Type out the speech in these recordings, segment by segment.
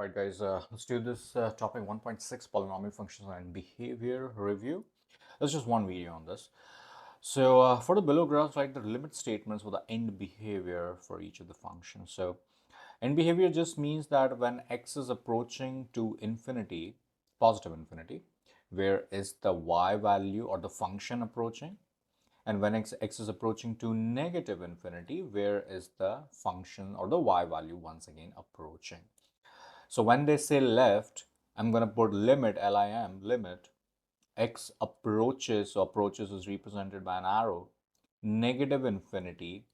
Right, guys, let's do this topic 1.6 polynomial functions and behavior review. There's just one video on this. So for the below graphs, right, the limit statements for the end behavior for each of the functions. So end behavior just means that when x is approaching to infinity, positive infinity, where is the y value or the function approaching? And when x is approaching to negative infinity, where is the function or the y value once again approaching? So when they say left, I'm going to put limit, lim, limit, x approaches, so approaches is represented by an arrow, negative infinity,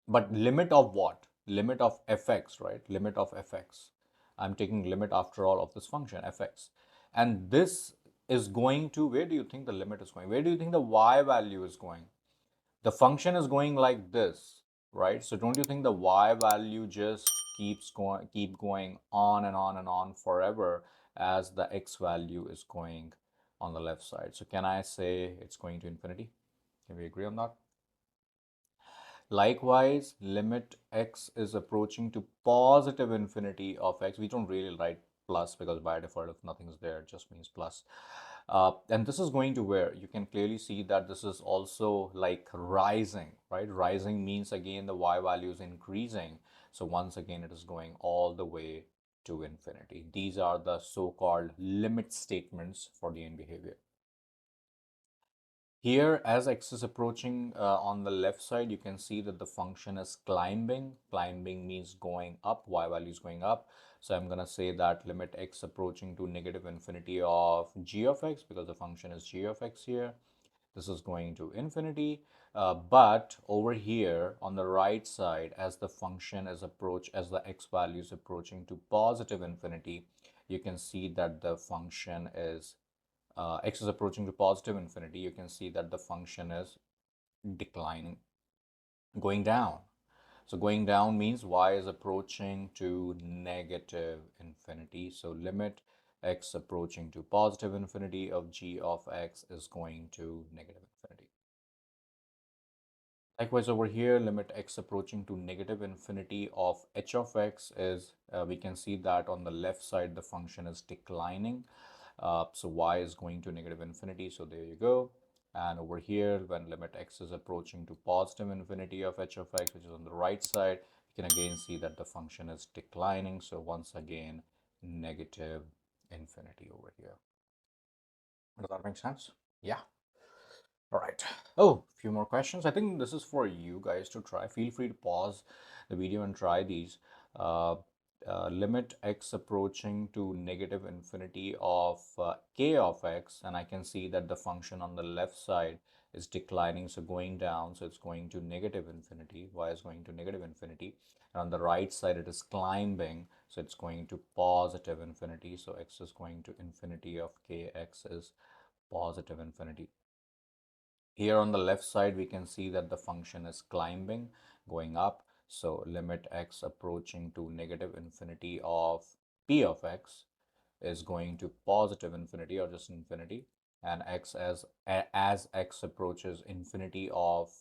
but limit of what? Limit of fx, right? Limit of fx. I'm taking limit after all of this function, fx. And this is going to, where do you think the limit is going? Where do you think the y value is going? The function is going like this, right? So don't you think the y value just keep going on and on and on forever as the x value is going on the left side? So can I say it's going to infinity? Can we agree on that? Likewise, limit x is approaching to positive infinity of x. We don't really write plus because by default, if nothing is there, it just means plus. And this is going to where you can clearly see that this is also like rising, right? Rising means again the y value is increasing. So once again, it is going all the way to infinity. These are the so-called limit statements for the end behavior. Here, as x is approaching on the left side, you can see that the function is climbing. Climbing means going up, y value is going up. So I'm going to say that limit x approaching to negative infinity of g of x, because the function is g of x here. This is going to infinity. But over here on the right side, as the function is as the x value is approaching to positive infinity, you can see that the function is x is approaching to positive infinity, you can see that the function is declining, going down. So going down means y is approaching to negative infinity. So limit x approaching to positive infinity of g of x is going to negative infinity. Likewise, over here, limit x approaching to negative infinity of h of x is, we can see that on the left side, the function is declining. So y is going to negative infinity. So there you go. And over here, when limit x is approaching to positive infinity of h of x, which is on the right side, you can again see that the function is declining. So once again, negative infinity over here. Does that make sense? Yeah. All right. Oh, a few more questions. I think this is for you guys to try. Feel free to pause the video and try these. Uh, Limit x approaching to negative infinity of k of x, and I can see that the function on the left side is declining, so going down, so it's going to negative infinity. Y is going to negative infinity. And on the right side, it is climbing, so it's going to positive infinity. So x is going to infinity of kx is positive infinity. Here on the left side, we can see that the function is climbing, going up. So limit x approaching to negative infinity of p of x is going to positive infinity or just infinity. And x as x approaches infinity of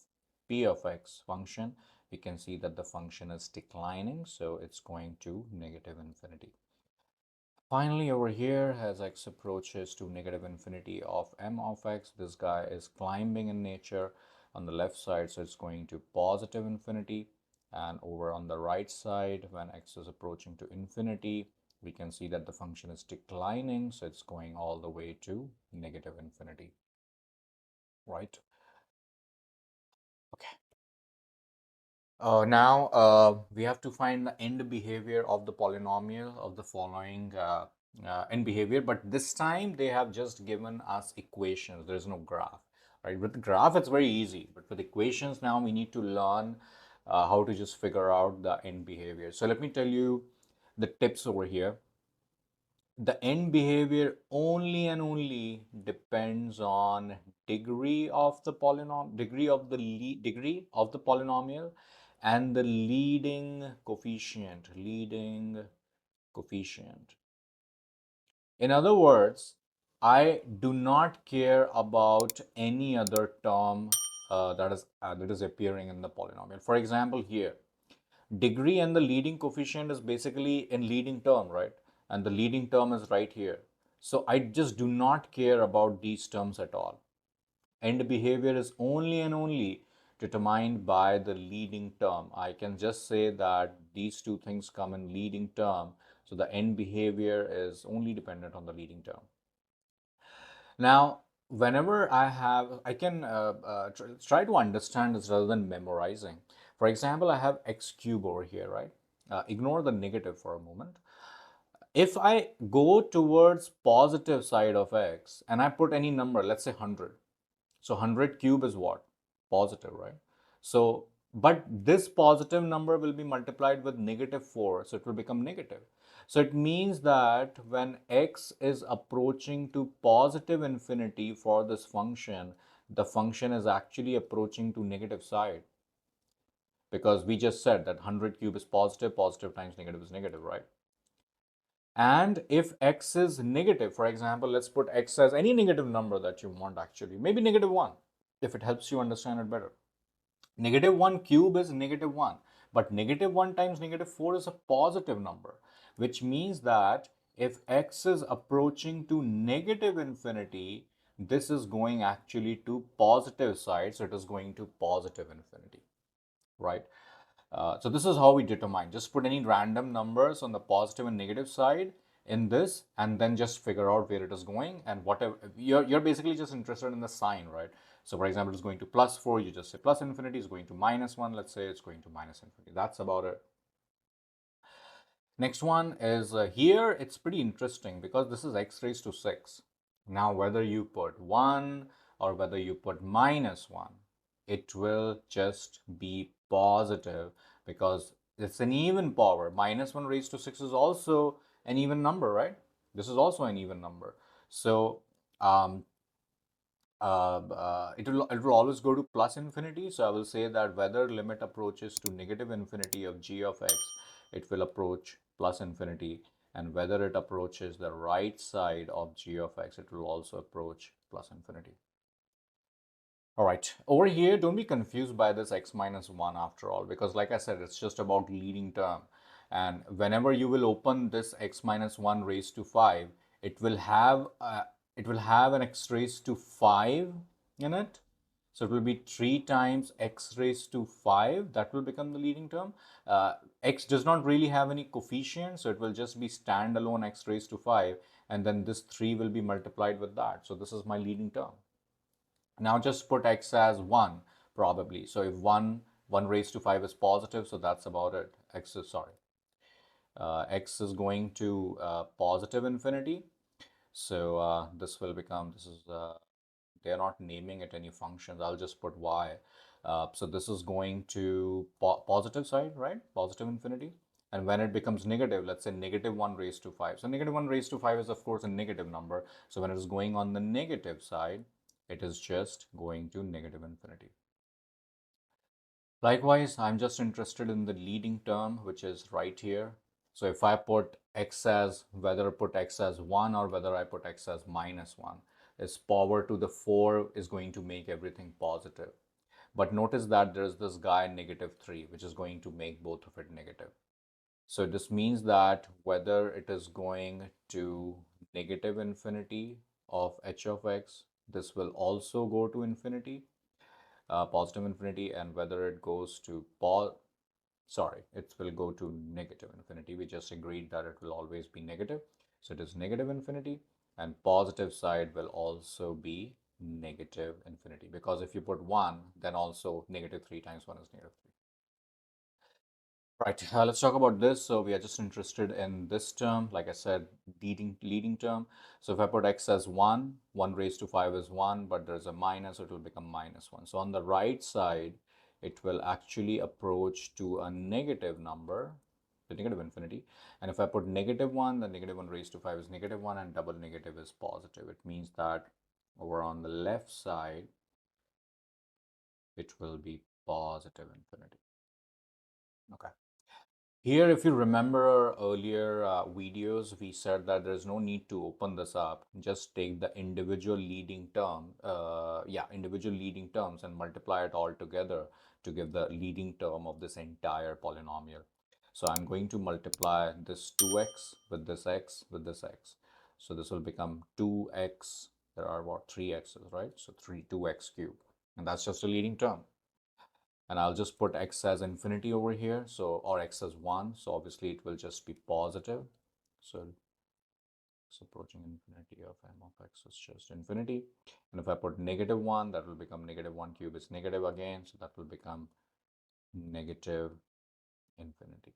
p of x function, we can see that the function is declining. So it's going to negative infinity. Finally, over here, as x approaches to negative infinity of m of x, this guy is climbing in nature on the left side, so it's going to positive infinity. And over on the right side, when x is approaching to infinity, we can see that the function is declining, so it's going all the way to negative infinity, right? Okay. Now we have to find the end behavior of the polynomial of the following end behavior, but this time they have just given us equations. There is no graph, right? With the graph, it's very easy, but with equations now we need to learn how to just figure out the end behavior. So let me tell you the tips over here. The end behavior only and only depends on degree of the polynomial, degree of the polynomial, and the leading coefficient. In other words, I do not care about any other term that is appearing in the polynomial. For example, here degree and the leading coefficient is basically in leading term, right? And the leading term is right here. So I just do not care about these terms at all. End behavior is only and only determined by the leading term. I can just say that these two things come in leading term. So the end behavior is only dependent on the leading term. Now, whenever I can try to understand this rather than memorizing. For example, I have x cube over here, right? Ignore the negative for a moment. If I go towards positive side of x and I put any number, let's say 100. So 100 cube is what? Positive, right? So, but this positive number will be multiplied with -4, so it will become negative. So it means that when x is approaching to positive infinity for this function, the function is actually approaching to negative side, because we just said that 100 cube is positive, positive times negative is negative, right? And if x is negative, for example, let's put x as any negative number that you want actually, maybe -1, if it helps you understand it better. -1 cube is -1, but -1 times -4 is a positive number, which means that if x is approaching to negative infinity, this is going actually to positive side, so it is going to positive infinity, right? So this is how we determine. Just put any random numbers on the positive and negative side in this, and then just figure out where it is going, and whatever you're basically just interested in the sign, right? So for example, it's going to +4, you just say plus infinity. Is going to -1, let's say it's going to minus infinity. That's about it. Next one is here, it's pretty interesting because this is x raised to 6. Now, whether you put 1 or whether you put -1, it will just be positive because it's an even power. -1 raised to 6 is also an even number, right? This is also an even number. So, it will always go to plus infinity. So I will say that whether limit approaches to negative infinity of g of x, it will approach plus infinity, and whether it approaches the right side of g of x, it will also approach plus infinity. All right, over here, don't be confused by this x minus 1 after all, because like I said, it's just about leading term. And whenever you will open this x minus 1 raised to 5, it will have an x raised to 5 in it. So it will be 3 times x raised to 5. That will become the leading term. X does not really have any coefficient, so it will just be standalone x raised to 5. And then this 3 will be multiplied with that. So this is my leading term. Now just put x as 1 probably. So if 1 raised to 5 is positive, so that's about it. X is going to positive infinity. So this will become, they're not naming it any functions. I'll just put y. So this is going to positive side, right? Positive infinity. And when it becomes negative, let's say -1 raised to 5. So -1 raised to 5 is of course a negative number. So when it is going on the negative side, it is just going to negative infinity. Likewise, I'm just interested in the leading term, which is right here. So if I put x as, whether I put x as 1 or whether I put x as -1, is power to the 4 is going to make everything positive. But notice that there's this guy -3, which is going to make both of it negative. So this means that whether it is going to negative infinity of h of x, this will also go to infinity, positive infinity, and whether it goes to it will go to negative infinity. We just agreed that it will always be negative. So it is negative infinity, and positive side will also be negative infinity, because if you put 1, then also -3 times 1 is -3. Right, let's talk about this. So we are just interested in this term, like I said, leading term. So if I put x as 1, 1 raised to 5 is 1, but there's a minus, so it will become -1. So on the right side, it will actually approach to a negative number, the negative infinity. And if I put -1, the -1 raised to 5 is -1, and double negative is positive. It means that over on the left side, it will be positive infinity. Okay. Here, if you remember our earlier videos, we said that there's no need to open this up. Just take the individual leading term, individual leading terms and multiply it all together to give the leading term of this entire polynomial. So I'm going to multiply this 2x with this x with this x. So this will become 2x. There are what, 3 x's, right? So 2x cubed. And that's just a leading term. And I'll just put x as infinity over here, so, or x as 1, so obviously it will just be positive. So it's approaching infinity of m of x is just infinity. And if I put -1, that will become -1 cube is negative again, so that will become negative infinity.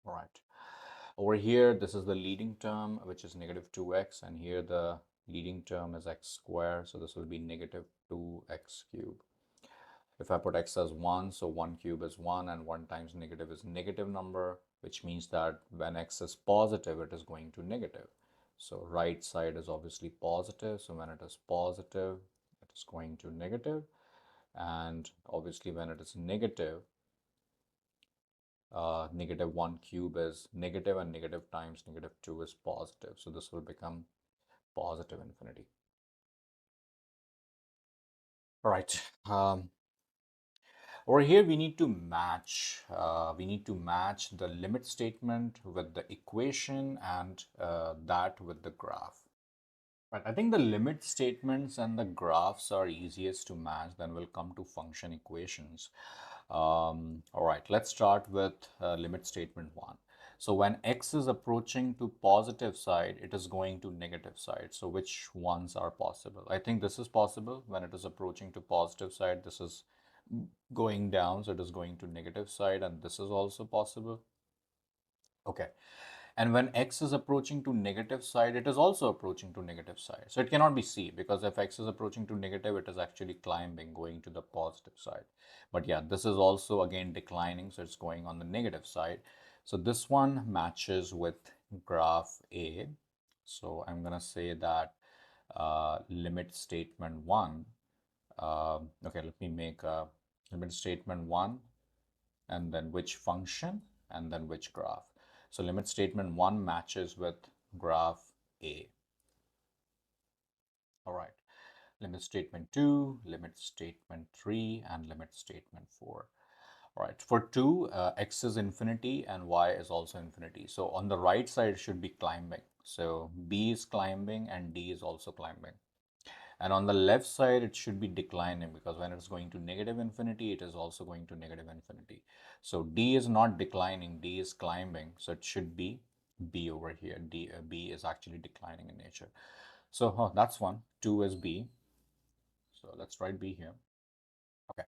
All right. Over here, this is the leading term, which is -2x, and here the leading term is x squared, so this will be -2x cubed. If I put x as 1, so 1 cube is 1 and 1 times negative is negative number, which means that when x is positive, it is going to negative. So right side is obviously positive. So when it is positive, it is going to negative. And obviously when it is negative, -1 cube is negative and negative times -2 is positive. So this will become positive infinity. All right. Over here, we need to match. We need to match the limit statement with the equation and that with the graph. Right. I think the limit statements and the graphs are easiest to match. Then we'll come to function equations. All right, let's start with limit statement 1. So when x is approaching to positive side, it is going to negative side. So which ones are possible? I think this is possible. When it is approaching to positive side, this is going down, so it is going to negative side, and this is also possible. Okay. And when x is approaching to negative side, it is also approaching to negative side. So it cannot be C, because if x is approaching to negative, it is actually climbing, going to the positive side. But yeah, this is also again declining, so it's going on the negative side. So this one matches with graph A. So I'm going to say that limit statement 1. Okay, let me make a limit statement 1 and then which function and then which graph. So limit statement 1 matches with graph A. All right. Limit statement 2, limit statement 3, and limit statement 4. All right. For 2, x is infinity and y is also infinity. So on the right side, it should be climbing. So B is climbing and D is also climbing. And on the left side, it should be declining, because when it's going to negative infinity, it is also going to negative infinity. So D is not declining, D is climbing. So it should be B over here. B is actually declining in nature. So that's one. 2 is B. So let's write B here. Okay.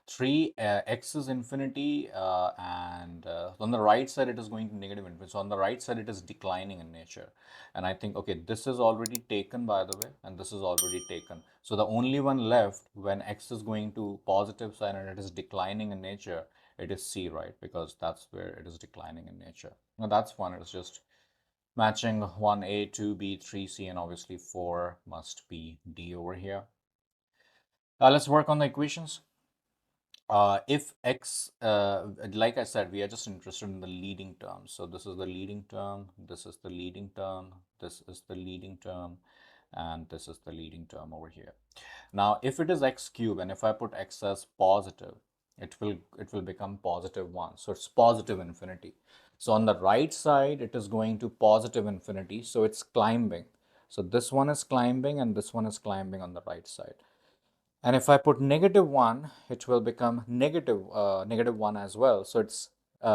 3, x is infinity, and on the right side it is going to negative infinity. So on the right side it is declining in nature. And I think, okay, this is already taken, by the way, and this is already taken. So the only one left when x is going to positive side and it is declining in nature, it is C, right? Because that's where it is declining in nature. Now that's one. It's just matching 1A, 2B, 3C, and obviously 4 must be D over here. Let's work on the equations. If x, like I said, we are just interested in the leading term. So this is the leading term, this is the leading term, this is the leading term, and this is the leading term over here. Now, if it is x cubed and if I put x as positive, it will become +1. So it's positive infinity. So on the right side, it is going to positive infinity. So it's climbing. So this one is climbing and this one is climbing on the right side. And if I put -1, it will become -1 as well. So it's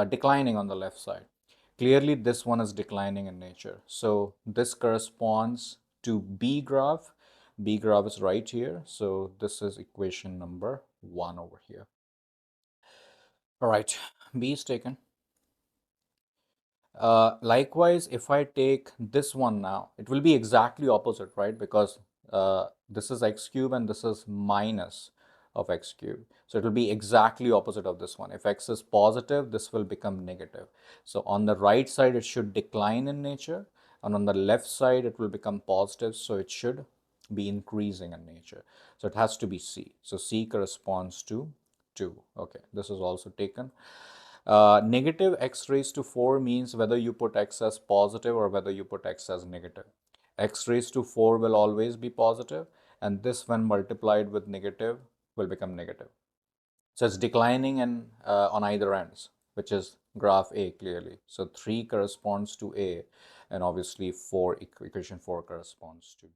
declining on the left side. Clearly, this one is declining in nature. So this corresponds to B graph. B graph is right here. So this is equation number 1 over here. All right, B is taken. Likewise, if I take this one now, it will be exactly opposite, right? Because this is x cube and this is minus of x cube. So it will be exactly opposite of this one. If x is positive, this will become negative. So on the right side, it should decline in nature. And on the left side, it will become positive. So it should be increasing in nature. So it has to be C. So C corresponds to 2. Okay, this is also taken. Negative x raised to 4 means whether you put x as positive or whether you put x as negative. X raised to 4 will always be positive, and this when multiplied with negative will become negative. So it's declining and on either ends, which is graph A clearly. So 3 corresponds to A, and obviously 4, equation 4 corresponds to D.